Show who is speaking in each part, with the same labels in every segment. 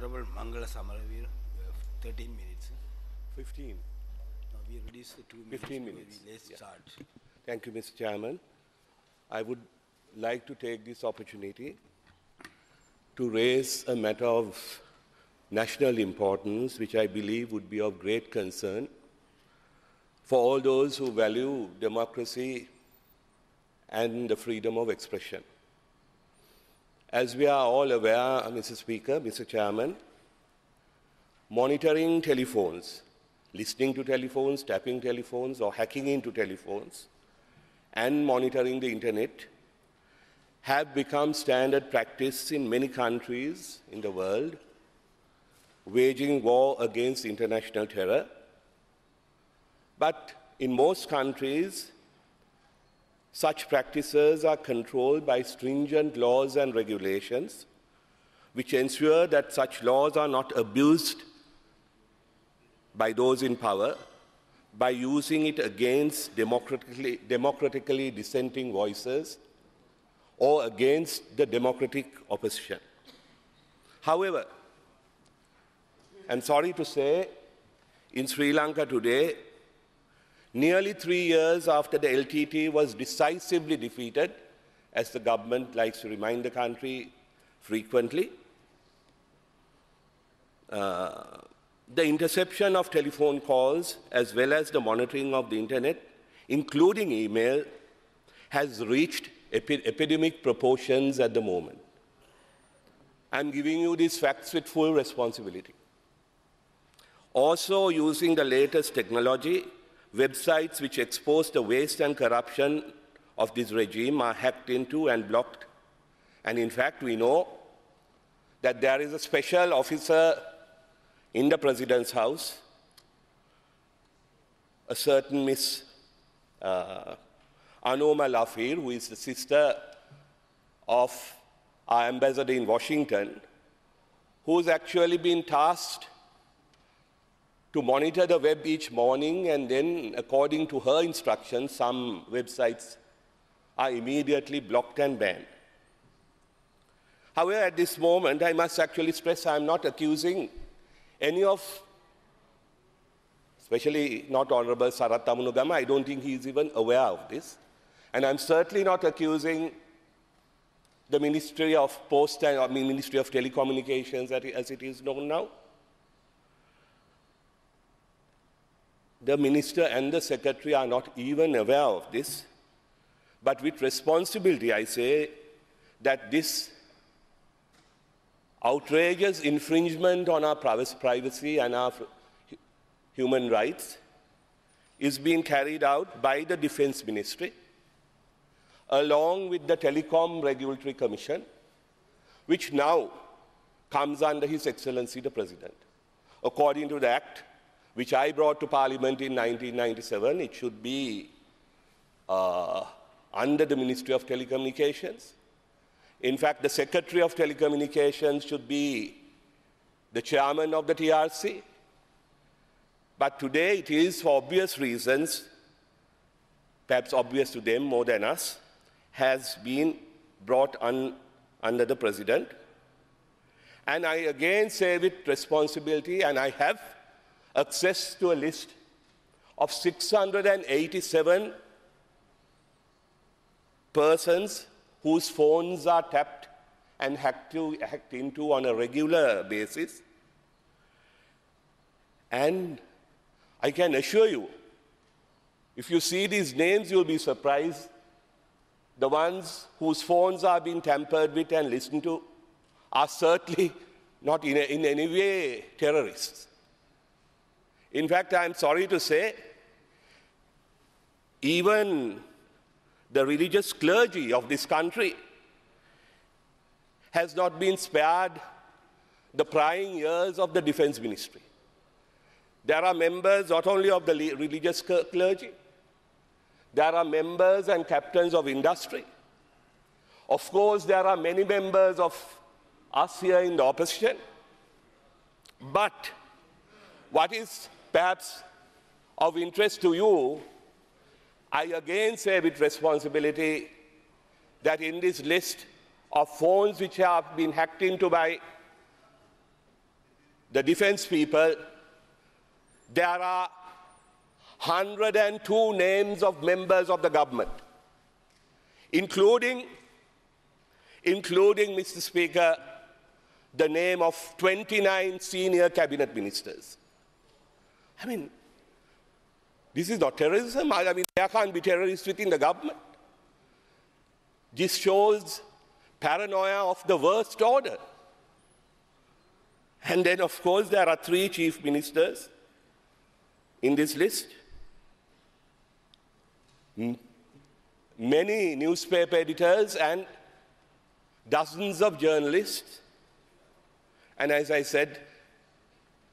Speaker 1: Honorable Mangalaphone, we have 13 minutes.
Speaker 2: 15.
Speaker 1: No, we reduced the 2 minutes.
Speaker 2: 15 minutes.
Speaker 1: Let's start.
Speaker 2: Thank you, Mr. Chairman. I would like to take this opportunity to raise a matter of national importance, which I believe would be of great concern for all those who value democracy and the freedom of expression. As we are all aware, Mr. Speaker, Mr. Chairman, monitoring telephones, listening to telephones, tapping telephones, or hacking into telephones, and monitoring the internet have become standard practice in many countries in the world, waging war against international terror. But in most countries, such practices are controlled by stringent laws and regulations, which ensure that such laws are not abused by those in power by using it against democratically dissenting voices or against the democratic opposition. However, I'm sorry to say, in Sri Lanka today, nearly 3 years after the LTT was decisively defeated, as the government likes to remind the country frequently, the interception of telephone calls as well as the monitoring of the internet, including email, has reached epidemic proportions at the moment. I'm giving you these facts with full responsibility. Also, using the latest technology, websites which expose the waste and corruption of this regime are hacked into and blocked. And in fact, we know that there is a special officer in the President's house, a certain Miss Mangalaphone, who is the sister of our ambassador in Washington, who's actually been tasked to monitor the web each morning, and then, according to her instructions, some websites are immediately blocked and banned. However, at this moment, I must actually stress I'm not accusing any of, especially not Honorable Sarath Amunugama, I don't think he is even aware of this. And I'm certainly not accusing the Ministry of Post and Ministry of Telecommunications as it is known now. The Minister and the Secretary are not even aware of this. But with responsibility, I say that this outrageous infringement on our privacy and our human rights is being carried out by the Defense Ministry, along with the Telecom Regulatory Commission, which now comes under His Excellency the President. According to the Act, which I brought to Parliament in 1997, it should be under the Ministry of Telecommunications. In fact, the Secretary of Telecommunications should be the chairman of the TRC. But today it is, for obvious reasons, perhaps obvious to them more than us, has been brought under the President. And I again say with responsibility, and I have access to a list of 687 persons whose phones are tapped and hacked into on a regular basis. And I can assure you, if you see these names, you'll be surprised. The ones whose phones are being tampered with and listened to are certainly not in any way terrorists. In fact, I'm sorry to say, even the religious clergy of this country has not been spared the prying ears of the Defense Ministry. There are members not only of the religious clergy, there are members and captains of industry. Of course, there are many members of us here in the opposition. But what is perhaps of interest to you, I again say with responsibility that in this list of phones which have been hacked into by the defense people, there are 102 names of members of the government, including, Mr. Speaker, the name of 29 senior cabinet ministers. I mean, this is not terrorism. I mean, there can't be terrorists within the government. This shows paranoia of the worst order. And then, of course, there are 3 chief ministers in this list. Many newspaper editors and dozens of journalists. And as I said,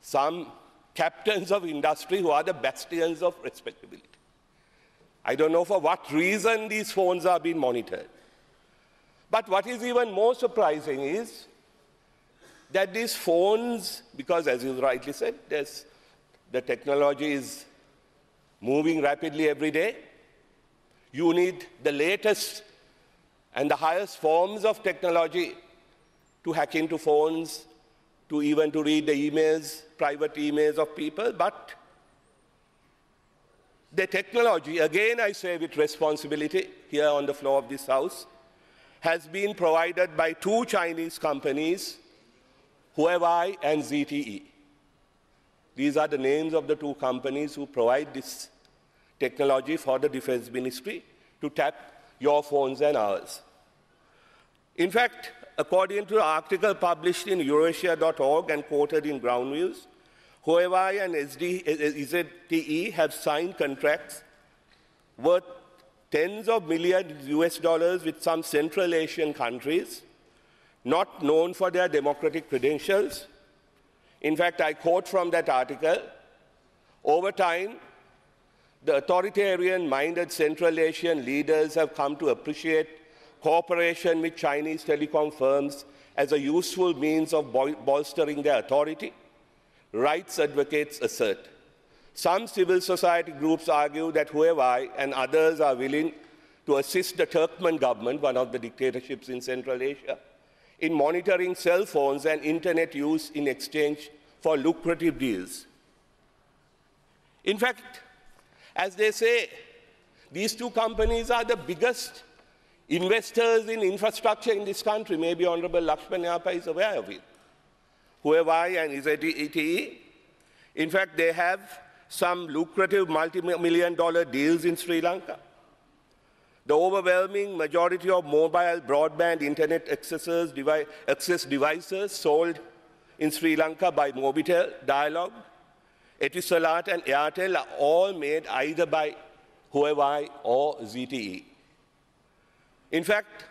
Speaker 2: some captains of industry who are the bastions of respectability. I don't know for what reason these phones are being monitored. But what is even more surprising is that these phones, because as you rightly said, the technology is moving rapidly every day. You need the latest and the highest forms of technology to hack into phones, to even to read the emails, private emails of people. But the technology, again I say with responsibility here on the floor of this House, has been provided by 2 Chinese companies, Huawei and ZTE. These are the names of the 2 companies who provide this technology for the Defense Ministry to tap your phones and ours. In fact, according to an article published in Eurasia.org and quoted in Ground News, Huawei and ZTE have signed contracts worth tens of millions US dollars with some Central Asian countries, not known for their democratic credentials. In fact, I quote from that article, over time, the authoritarian-minded Central Asian leaders have come to appreciate cooperation with Chinese telecom firms as a useful means of bolstering their authority, rights advocates assert. Some civil society groups argue that Huawei and others are willing to assist the Turkmen government, one of the dictatorships in Central Asia, in monitoring cell phones and internet use in exchange for lucrative deals. In fact, as they say, these 2 companies are the biggest investors in infrastructure in this country. Maybe Honorable Lakshman Yapa is aware of it. Huawei and ZTE. In fact, they have some lucrative multi-million-dollar deals in Sri Lanka. The overwhelming majority of mobile broadband internet access devices sold in Sri Lanka by Mobitel, Dialog, Etisalat and Airtel are all made either by Huawei or ZTE. In fact,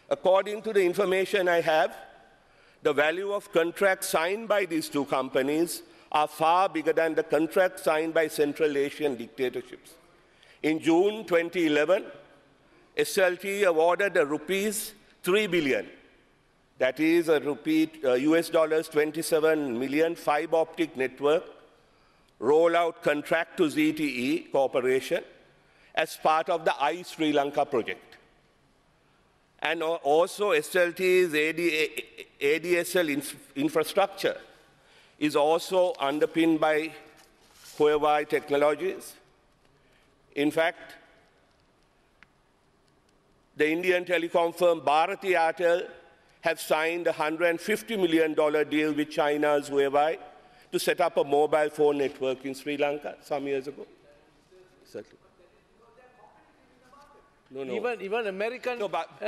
Speaker 2: according to the information I have, the value of contracts signed by these 2 companies are far bigger than the contracts signed by Central Asian dictatorships. In June 2011, SLT awarded a rupees 3 billion, that is a US dollars 27 million fiber optic network rollout contract to ZTE Corporation as part of the Sri Lanka project. And also SLT's ADSL infrastructure is also underpinned by Huawei technologies. In fact, the Indian telecom firm Bharati Airtel have signed a $150 million deal with China's Huawei to set up a mobile phone network in Sri Lanka some years ago. Exactly. No.
Speaker 3: Even American,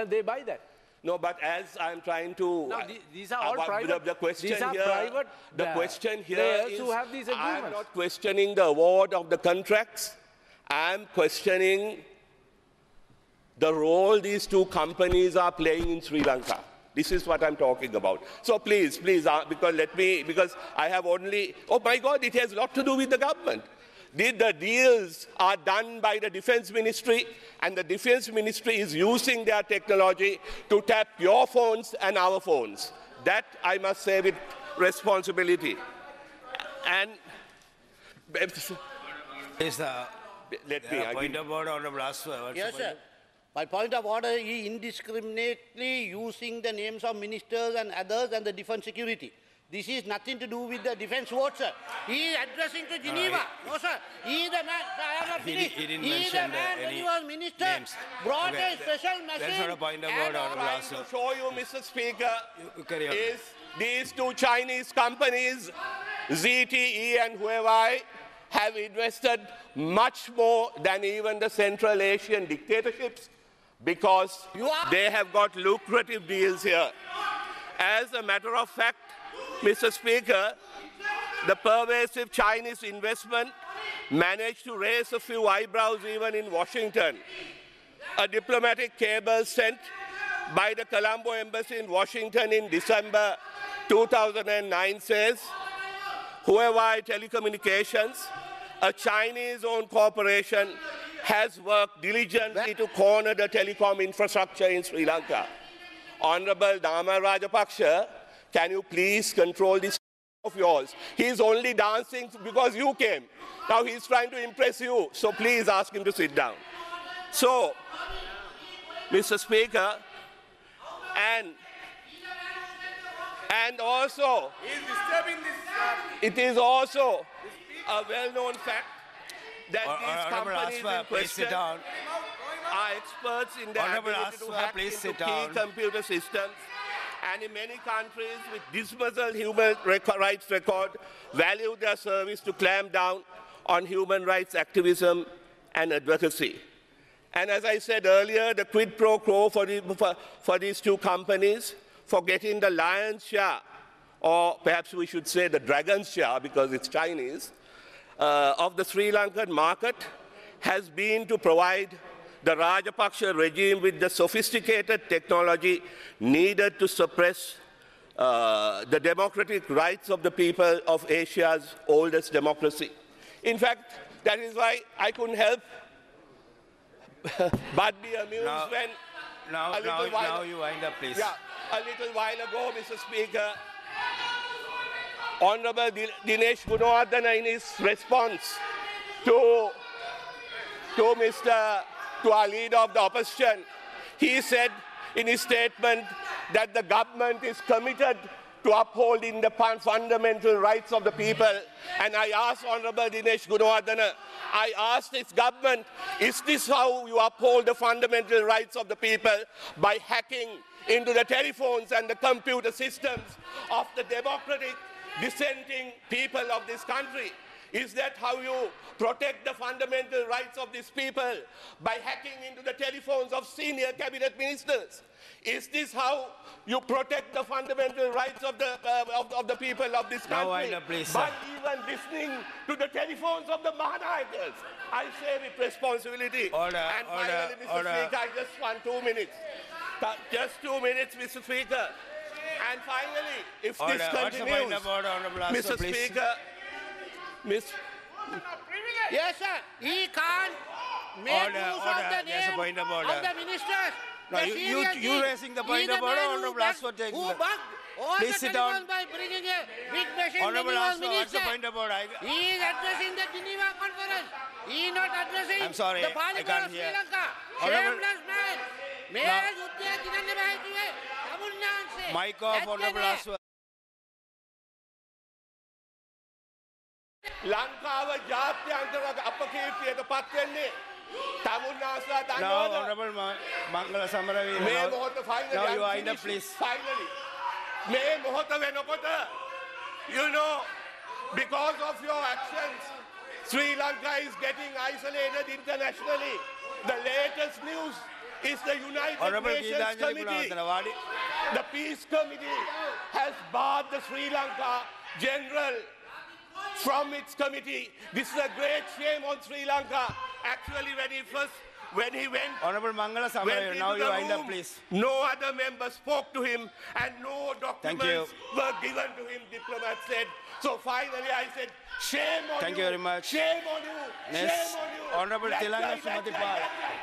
Speaker 3: they buy that.
Speaker 2: No, but as I'm trying to...
Speaker 3: No, these are all private.
Speaker 2: The question
Speaker 3: these are
Speaker 2: here,
Speaker 3: private
Speaker 2: the question here is,
Speaker 3: who have these agreements.
Speaker 2: I'm not questioning the award of the contracts. I'm questioning the role these 2 companies are playing in Sri Lanka. This is what I'm talking about. So please, because I have only, oh my God, it has a lot to do with the government. The deals are done by the Defense Ministry, and the Defense Ministry is using their technology to tap your phones and our phones. That I must say with responsibility. And
Speaker 1: Yes, point of order, Honorable Aswa.
Speaker 4: Yes, sir. By point of order, he indiscriminately using the names of ministers and others and the defence security. This is nothing to do with the defence vote, sir. He is addressing to Geneva. No, sir. He is the man. Sir, I am not finished.
Speaker 1: He didn't
Speaker 4: He is the
Speaker 1: mention
Speaker 4: man when he was minister.
Speaker 1: names.
Speaker 4: Brought
Speaker 1: Okay,
Speaker 4: a special machine.
Speaker 1: that's not a point of order, Honourable
Speaker 2: Trying
Speaker 1: Asser.
Speaker 2: to show you, Mr. Speaker,
Speaker 1: You carry on.
Speaker 2: is these two Chinese companies, ZTE and Huawei, have invested much more than even the Central Asian dictatorships because they have got lucrative deals here. As a matter of fact, Mr. Speaker, the pervasive Chinese investment managed to raise a few eyebrows even in Washington. A diplomatic cable sent by the Colombo Embassy in Washington in December 2009 says, Huawei Telecommunications, a Chinese-owned corporation, has worked diligently to corner the telecom infrastructure in Sri Lanka. Honorable Dama Rajapaksa, can you please control this of yours? He's only dancing because you came. Now he's trying to impress you, so please ask him to sit down. So, Mr. Speaker, and also, it is also a well-known fact that these companies in question are experts in their ability to hack into key computer systems, and in many countries with dismal human rights record, value their service to clamp down on human rights activism and advocacy. And as I said earlier, the quid pro quo for these two companies for getting the lion's share, or perhaps we should say the dragon's share because it's Chinese, of the Sri Lankan market has been to provide the Rajapaksa regime with the sophisticated technology needed to suppress the democratic rights of the people of Asia's oldest democracy. In fact, that is why I couldn't help but be amused when
Speaker 1: Now you wind up, please.
Speaker 2: Yeah, a little while ago, Mr. Speaker, Honorable Dinesh Gunawardena, in his response to our leader of the opposition, he said in his statement that the government is committed to upholding the fundamental rights of the people. And I asked Honorable Dinesh Gunawardena, I asked this government, is this how you uphold the fundamental rights of the people? By hacking into the telephones and the computer systems of the democratic dissenting people of this country? Is that how you protect the fundamental rights of these people? By hacking into the telephones of senior cabinet ministers? Is this how you protect the fundamental rights of the people of this country? By even listening to the telephones of the Mahanayakas? I say with responsibility. And finally, Mr. Speaker, I just want 2 minutes. Just 2 minutes, Mr. Speaker. And finally, if this continues, Mr. Speaker,
Speaker 4: Yes, sir. He can't make use of the name of the ministers.
Speaker 1: No, you raising the point of order, Honorable Asser taking
Speaker 4: who
Speaker 1: the...
Speaker 4: bugged all
Speaker 1: Please
Speaker 4: the
Speaker 1: sit down.
Speaker 4: by bringing a big machine
Speaker 1: Honorable
Speaker 4: when he was
Speaker 1: Asser, what's the
Speaker 4: minister.
Speaker 1: point of order?
Speaker 4: He is addressing the Geneva conference. He is not addressing
Speaker 1: I'm sorry,
Speaker 4: the parliament
Speaker 1: I can't
Speaker 4: of Sri
Speaker 1: hear.
Speaker 4: Lanka.
Speaker 1: Honorable-
Speaker 4: Shameless man. May Yuddhya Kinanne Bahituwe. Tamunnaanse.
Speaker 1: Mic off, Honorable Asser.
Speaker 2: ලංකාව ජාත්‍යන්තර අපකීර්තියට පත් වෙන්නේ තමුන්නාස්ලා
Speaker 1: Now,
Speaker 2: දන්නවද?
Speaker 1: Honorable Mangala Samaraveera.
Speaker 2: මේ මොහොත finally
Speaker 1: Now you
Speaker 2: I'm
Speaker 1: wind up,
Speaker 2: finished.
Speaker 1: please.
Speaker 2: Finally. මේ මොහොත වෙනකොට, you know, because of your actions, Sri Lanka is getting isolated internationally. The latest news is the United
Speaker 1: Honorable
Speaker 2: Nations
Speaker 1: Geethanjali
Speaker 2: Committee.
Speaker 1: Gunawardena, Wadi.
Speaker 2: The Peace Committee has barred the Sri Lanka General from its committee. This is a great shame on Sri Lanka. Actually, when he went
Speaker 1: Honorable Mangala
Speaker 2: went
Speaker 1: Samaraveera,
Speaker 2: into
Speaker 1: now you
Speaker 2: the
Speaker 1: wind up,
Speaker 2: room,
Speaker 1: please.
Speaker 2: no other member spoke to him and no documents were given to him, diplomats said. So finally I said, shame on you.
Speaker 1: Thank you very much.
Speaker 2: Shame on you.
Speaker 1: Next,
Speaker 2: Shame on you.
Speaker 1: Honorable
Speaker 2: That's
Speaker 1: Tilanga
Speaker 2: right, that's
Speaker 1: Sumati
Speaker 2: right,
Speaker 1: Pal.
Speaker 2: that's right.